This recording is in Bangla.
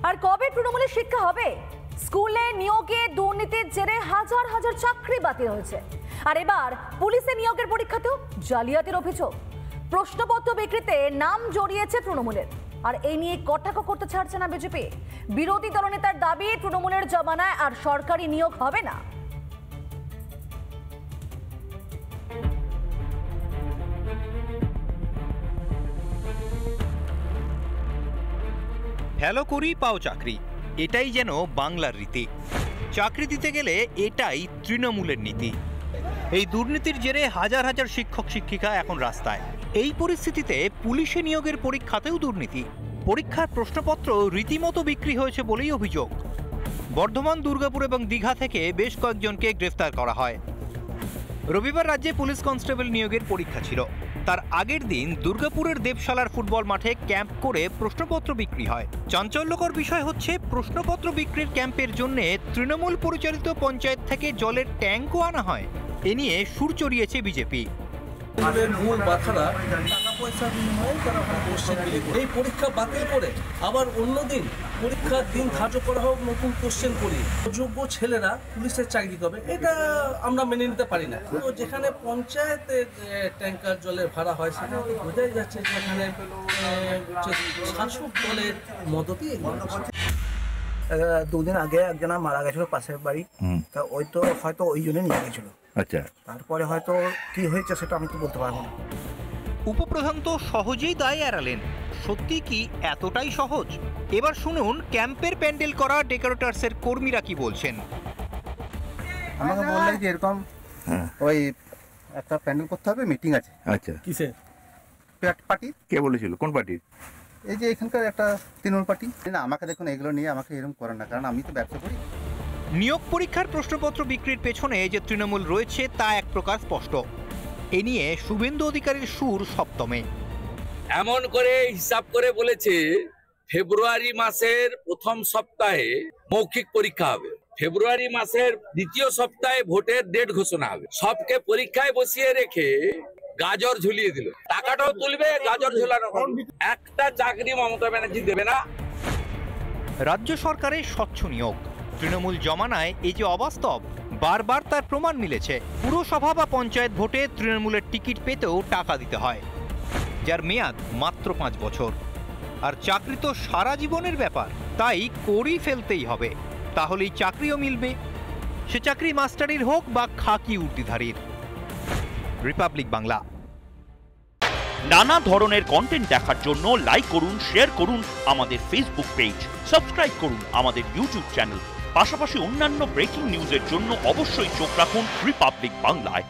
আর কবে তৃণমূলের শিক্ষা হবে? স্কুলে নিয়োগে দুর্নীতির জেরে হাজার হাজার চাকরি বাতিল হয়েছে, আর এবার পুলিশে নিয়োগের পরীক্ষাতেও জালিয়াতির অভিযোগ। প্রশ্নপত্র বিক্রিতে নাম জড়িয়েছে তৃণমূলের, আর এই নিয়ে কটাক্ষ করতে ছাড়ছে না বিজেপি। বিরোধী দলনেতার দাবি তৃণমূলের জমানায় আর সরকারি নিয়োগ হবে না। ফেলো করি পাও চাকরি, এটাই যেন বাংলার রীতি। চাকরি দিতে গেলে এটাই তৃণমূলের নীতি। এই দুর্নীতির জেরে হাজার হাজার শিক্ষক শিক্ষিকা এখন রাস্তায়। এই পরিস্থিতিতে পুলিশে নিয়োগের পরীক্ষাতেও দুর্নীতি। পরীক্ষার প্রশ্নপত্র রীতিমতো বিক্রি হয়েছে বলেই অভিযোগ। বর্ধমান, দুর্গাপুর এবং দীঘা থেকে বেশ কয়েকজনকে গ্রেফতার করা হয়। রবিবার রাজ্যে পুলিশ কনস্টেবল নিয়োগের পরীক্ষা ছিল। তার আগের দিন দুর্গাপুরের দেবশালার ফুটবল মাঠে ক্যাম্প করে প্রশ্নপত্র বিক্রি হয়। চাঞ্চল্যকর বিষয় হচ্ছে, প্রশ্নপত্র বিক্রির ক্যাম্পের জন্য তৃণমূল পরিচালিত পঞ্চায়েত থেকে জলের ট্যাঙ্কও আনা হয়। এ নিয়ে সুর চড়িয়েছে বিজেপি। মূল বাধারা টাকা পয়সা বিনিময়ে তারা কোশ্চেন বিলি করে এই পরীক্ষা বাতিল করে আবার অন্যদিন পরীক্ষার দিন ধার্য করা হোক নতুন কোশ্চেন করি। যোগ্য ছেলেরা পুলিশের চাকরি করবে, এটা আমরা মেনে নিতে পারি না। তো যেখানে পঞ্চায়েতের ট্যাঙ্কার জলের ভাড়া হয় সেখানে বোঝাই যাচ্ছে যেখানে শাসক দলের মদতই। দুদিন আগে একজনা মারা গেছিল পাশের বাড়ি, তা ওই তো হয়তো ওই জন্য নিয়ে গেছিল। আচ্ছা, তারপরে হয়তো কি হয়েছে সেটা আমি তো বলতে পারবো না। উপপ্রধান তো সহজেই দায় এড়ালেন। সত্যি কি এতটাই সহজ? এবার শুনুন ক্যাম্পের প্যান্ডেল করা ডেকোরেটরসের কর্মীরা কি বলছেন। আমাকে বললেন যে এরকম ওই একটা প্যান্ডেল করতে হবে, মিটিং আছে। আচ্ছা, কিসের পার্টি? কে বলেছিল? কোন পার্টির? এই যে এখানকার একটা তৃণমূল পার্টি। না, আমাকে দেখুন এগুলো নিয়ে আমাকে এরকম করেন না, কারণ আমি তো ব্যবসা করি। নিয়োগ পরীক্ষার প্রশ্নপত্র বিক্রির পেছনে যে তৃণমূল রয়েছে তা এক প্রকার স্পষ্ট। এ নিয়ে শুভেন্দু অধিকারীর সুর সপ্তমে। এমন করে হিসাব করে বলেছে ফেব্রুয়ারি মাসের প্রথম সপ্তাহে মৌখিক পরীক্ষা হবে, ফেব্রুয়ারি মাসের দ্বিতীয় সপ্তাহে ভোটের ডেট ঘোষণা হবে। সবকে পরীক্ষায় বসিয়ে রেখে গাজর ঝুলিয়ে দিল। টাকাটাও তুলবে, গাজর ঝুলানো। একটা চাকরি মমতা ব্যানার্জি দেবে না। রাজ্য সরকারের স্বচ্ছ নিয়োগ, তৃণমূল জমানায় এই যে অবাস্তব, বারবার তার প্রমাণ মিলেছে। পুরসভা বা পঞ্চায়েত ভোটে তৃণমূলের টিকিট পেতেও টাকা দিতে হয়, যার মেয়াদ মাত্র 5 বছর। আর চাকরি তো সারা জীবনের ব্যাপার, তাই করেই ফেলতেই হবে, তাহলেই চাকরিও মিলবে। সে চাকরি মাস্টারির হোক বা খাকি উর্দিধারীর। রিপাবলিক বাংলা। নানা ধরনের কন্টেন্ট দেখার জন্য লাইক করুন, শেয়ার করুন আমাদের ফেসবুক পেজ, সাবস্ক্রাইব করুন আমাদের ইউটিউব চ্যানেল। পাশাপাশি অন্যান্য ব্রেকিং নিউজের জন্য অবশ্যই চোখ রাখুন রিপাবলিক বাংলায়।